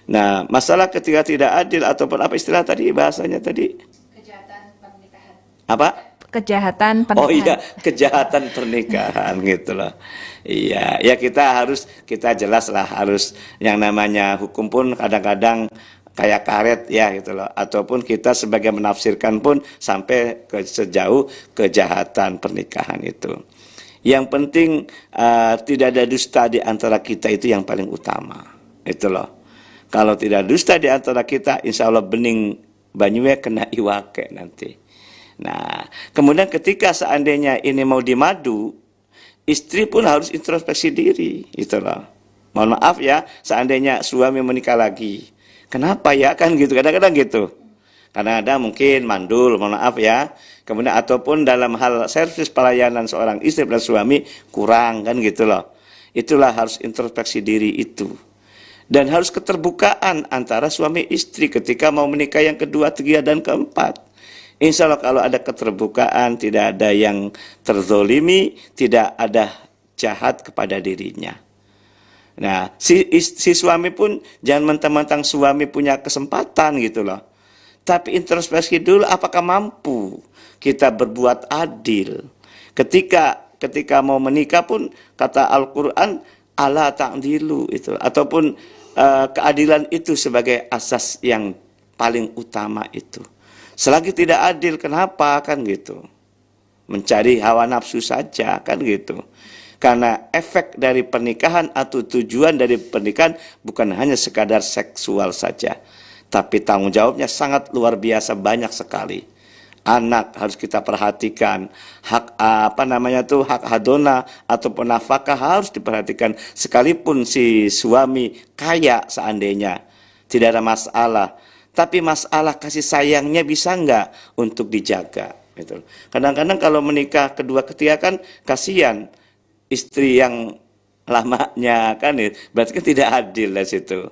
Nah, masalah ketika tidak adil ataupun apa istilah tadi bahasanya tadi? Kejahatan pernikahan. Apa? Kejahatan pernikahan. Oh iya, kejahatan pernikahan gitu loh. Iya, ya kita jelas lah harus yang namanya hukum pun kadang-kadang kayak karet ya gitu loh, ataupun kita sebagai menafsirkan pun sampai sejauh kejahatan pernikahan itu. Yang penting tidak ada dusta di antara kita, itu yang paling utama itu loh. Kalau tidak dusta di antara kita, insya Allah bening banyunya kena iwake nanti. Nah, kemudian ketika seandainya ini mau dimadu, istri pun harus introspeksi diri itu loh. Mohon maaf ya, seandainya suami menikah lagi, kenapa ya kan gitu, kadang-kadang gitu. Karena ada mungkin mandul, mohon maaf ya. Kemudian ataupun dalam hal servis pelayanan seorang istri dan suami kurang kan gitu loh. Itulah harus introspeksi diri itu. Dan harus keterbukaan antara suami istri ketika mau menikah yang kedua, ketiga, dan keempat. Insya Allah kalau ada keterbukaan, tidak ada yang terzolimi, tidak ada jahat kepada dirinya. Nah, si suami pun jangan mentang-mentang suami punya kesempatan gitu loh. Tapi introspeksi dulu, apakah mampu kita berbuat adil. Ketika mau menikah pun kata Al-Quran, ala ta'dilu itu, ataupun keadilan itu sebagai asas yang paling utama itu. Selagi tidak adil, kenapa kan gitu? Mencari hawa nafsu saja kan gitu. Karena efek dari pernikahan atau tujuan dari pernikahan bukan hanya sekadar seksual saja, tapi tanggung jawabnya sangat luar biasa, banyak sekali. Anak harus kita perhatikan, hak hak hadona ataupun nafkah harus diperhatikan. Sekalipun si suami kaya seandainya, tidak ada masalah. Tapi masalah kasih sayangnya bisa enggak untuk dijaga gitu. Kadang-kadang kalau menikah kedua ketiga kan kasihan istri yang lamanya kan, berarti kan tidak adil di situ.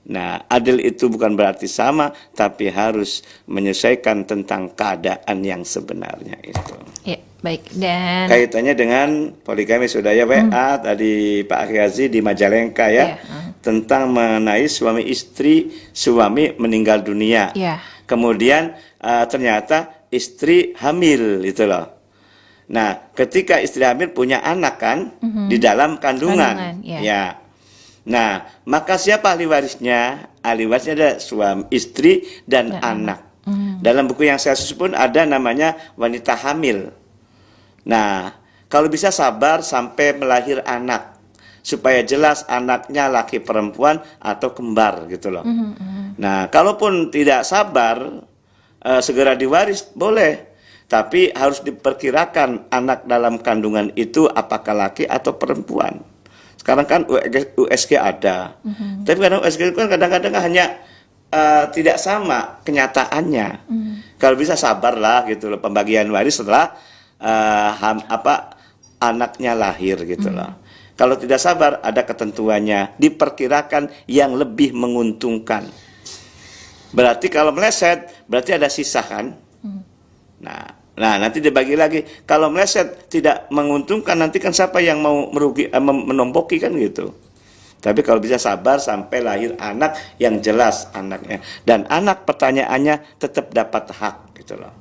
Nah, adil itu bukan berarti sama, tapi harus menyesuaikan tentang keadaan yang sebenarnya itu. Ya, baik. Dan kaitannya dengan poligami sudah ya WA tadi Pak Akhiazi di Majalengka ya, tentang mengenai suami istri, suami meninggal dunia. Ya. Kemudian ternyata istri hamil itu loh. Nah, ketika istri hamil punya anak kan di dalam kandungan, ya. Nah, maka siapa ahli warisnya? Ahli warisnya ada suami, istri, dan anak. Dalam buku yang saya susun pun ada namanya wanita hamil. Nah, kalau bisa sabar sampai melahir anak, supaya jelas anaknya laki perempuan atau kembar gitu loh. Nah, kalaupun tidak sabar, segera diwaris boleh. Tapi harus diperkirakan anak dalam kandungan itu apakah laki atau perempuan. Sekarang kan USG ada, tapi kadang USG itu kan kadang-kadang hanya tidak sama kenyataannya. Kalau bisa sabarlah gitu loh, pembagian waris setelah anaknya lahir gitu loh. Kalau tidak sabar ada ketentuannya, diperkirakan yang lebih menguntungkan. Berarti kalau meleset berarti ada sisa kan. Nah, Nah, nanti dibagi lagi. Kalau meleset tidak menguntungkan, nanti kan siapa yang mau menomboki kan gitu. Tapi kalau bisa sabar sampai lahir anak yang jelas anaknya. Dan anak pertanyaannya tetap dapat hak gitu loh.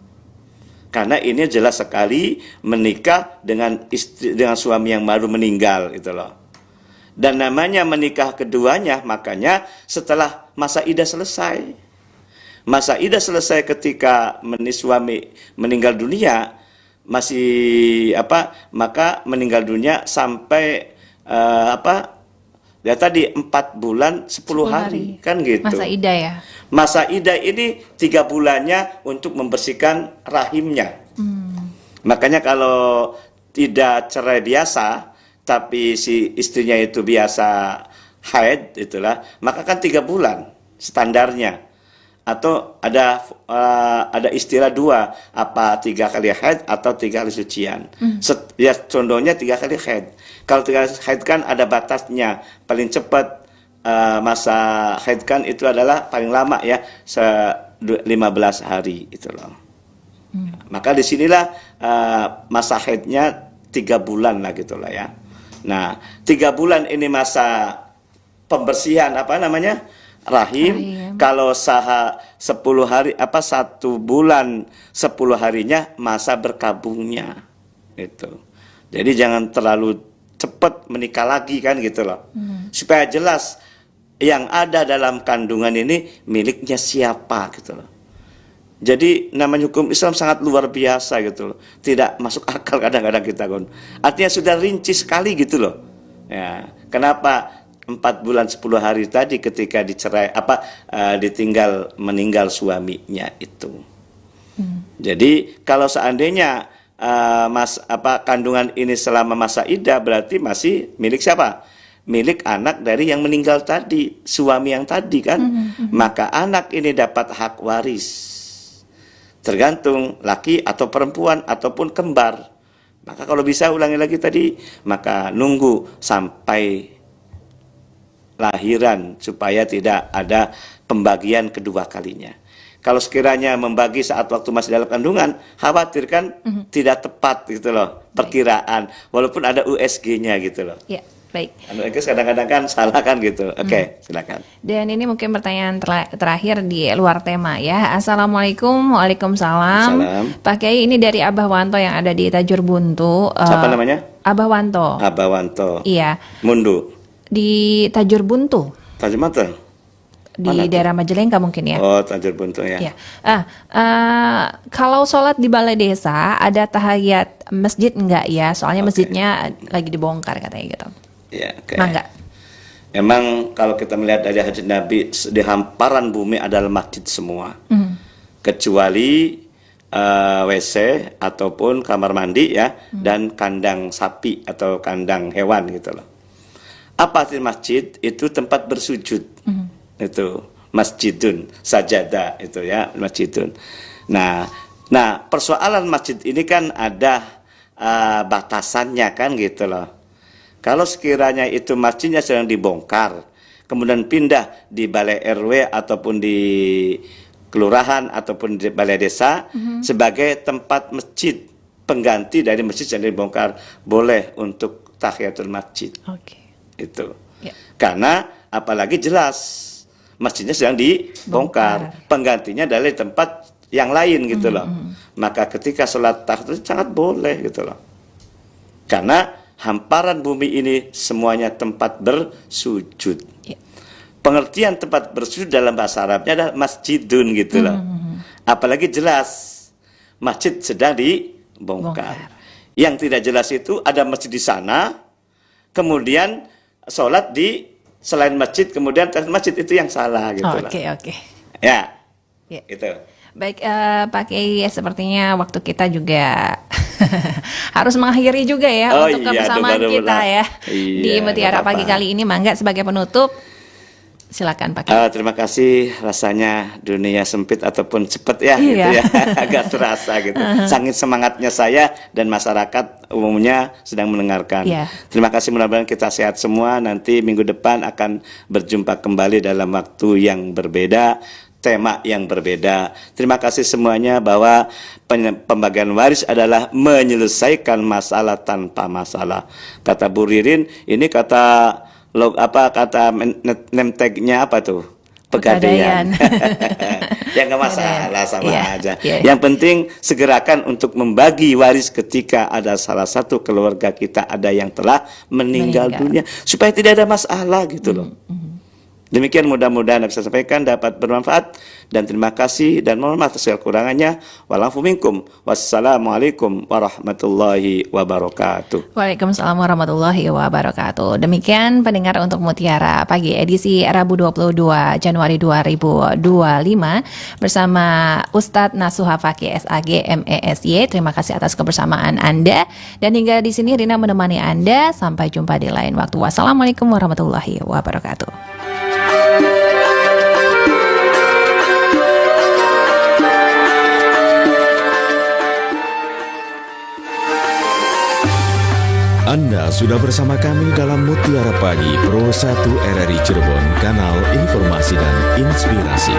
Karena ini jelas sekali menikah dengan dengan suami yang baru meninggal gitu loh. Dan namanya menikah keduanya, makanya setelah masa idah selesai. Masa idah selesai ketika suami meninggal dunia, maka meninggal dunia sampai ya tadi 4 bulan 10 hari kan gitu. Masa idah ya. Masa idah ini 3 bulannya untuk membersihkan rahimnya. Makanya kalau tidak cerai biasa, tapi si istrinya itu biasa haid itulah, maka kan 3 bulan standarnya. Atau ada istilah 2, apa 3 kali haid atau 3 kali sucian. Ya contohnya 3 kali haid. Kalau 3 kali haid kan ada batasnya. Paling cepat masa haid kan itu adalah paling lama ya 15 hari itu loh. Maka disinilah masa haidnya 3 bulan lah gitulah ya. Nah 3 bulan ini masa pembersihan rahim. Kalau 10 hari 1 bulan 10 harinya masa berkabungnya itu. Jadi jangan terlalu cepat menikah lagi kan gitu loh. Supaya jelas yang ada dalam kandungan ini miliknya siapa gitu loh. Jadi namanya hukum Islam sangat luar biasa gitu loh. Tidak masuk akal kadang-kadang kita kan. Artinya sudah rinci sekali gitu loh. Ya, kenapa 4 bulan 10 hari tadi ketika dicerai ditinggal meninggal suaminya itu. Jadi kalau seandainya kandungan ini selama masa iddah berarti masih milik siapa? Milik anak dari yang meninggal tadi, suami yang tadi kan. Maka anak ini dapat hak waris. Tergantung laki atau perempuan ataupun kembar. Maka kalau bisa ulangi lagi tadi, maka nunggu sampai lahiran supaya tidak ada pembagian kedua kalinya. Kalau sekiranya membagi saat waktu masih dalam kandungan, khawatir kan tidak tepat gitu loh perkiraan, walaupun ada USG-nya gitu loh. Ya, baik. Kadang-kadang kan salah kan gitu. Oke, silakan. Dan ini mungkin pertanyaan terakhir di luar tema ya. Assalamualaikum, waalaikumsalam. Salam. Pak Kiai, ini dari Abah Wanto yang ada di Tajur Buntu. Siapa namanya? Abah Wanto. Abah Wanto. Iya. Mundu. Di Tajur Buntu. Tajur Mata. Di daerah Majalengka mungkin ya. Oh, Tajur Buntu ya. Ya. Kalau sholat di balai desa ada tahiyat masjid enggak ya? Soalnya masjidnya lagi dibongkar katanya gitu. Ya, oke. Enggak. Emang kalau kita melihat dari hadis Nabi, di hamparan bumi adalah masjid semua. Kecuali WC ataupun kamar mandi ya, dan kandang sapi atau kandang hewan gitu loh. Apa arti masjid? Itu tempat bersujud. Itu masjidun sajadah itu ya, masjidun. Nah persoalan masjid ini kan ada batasannya kan gitu loh. Kalau sekiranya itu masjidnya sedang dibongkar, kemudian pindah di balai RW ataupun di kelurahan ataupun di balai desa sebagai tempat masjid pengganti dari masjid yang dibongkar, boleh untuk tahiyatul masjid. Oke. Itu. Ya. Karena apalagi jelas masjidnya sedang dibongkar, penggantinya dari tempat yang lain gitu loh. Maka ketika sholat tahiyat sangat boleh gitu loh. Karena hamparan bumi ini semuanya tempat bersujud. Ya. Pengertian tempat bersujud dalam bahasa Arabnya adalah masjidun gitu loh. Apalagi jelas masjid sedang dibongkar. Yang tidak jelas itu ada masjid di sana, kemudian sholat di selain masjid, kemudian masjid itu yang salah gitu loh. Oke. Ya. Itu. Baik, Pak Kiai, sepertinya waktu kita juga harus mengakhiri juga ya untuk kebersamaan kita ya di Mutiara Pagi kali ini. Mangga sebagai penutup, silakan Pak Kiai. Terima kasih. Rasanya dunia sempit ataupun cepat ya, gitu ya, agak terasa gitu. Sangat semangatnya saya dan masyarakat umumnya sedang mendengarkan. Terima kasih, mudah-mudahan kita sehat semua. Nanti minggu depan akan berjumpa kembali dalam waktu yang berbeda. tema yang berbeda. Terima kasih semuanya bahwa pembagian waris adalah menyelesaikan masalah tanpa masalah. Kata Bu Ririn, ini kata name tag-nya apa tuh? Pegadaian. Ya nggak masalah, sama aja. Yang penting segerakan untuk membagi waris ketika ada salah satu keluarga kita ada yang telah meninggal dunia, supaya tidak ada masalah gitu loh. Demikian mudah-mudahan bisa sampaikan dapat bermanfaat, dan terima kasih dan mohon maaf atas kekurangannya. Walafu minkum. Wassalamualaikum warahmatullahi wabarakatuh. Waalaikumsalam warahmatullahi wabarakatuh. Demikian pendengar untuk Mutiara Pagi edisi Rabu 22 Januari 2025 bersama Ustadz Nasuha Fakih SAG MESY. Terima kasih atas kebersamaan Anda, dan hingga di sini Rina menemani Anda. Sampai jumpa di lain waktu. Wassalamualaikum warahmatullahi wabarakatuh. Anda sudah bersama kami dalam Mutiara Pagi Pro 1 RRI Cirebon, kanal informasi dan inspirasi.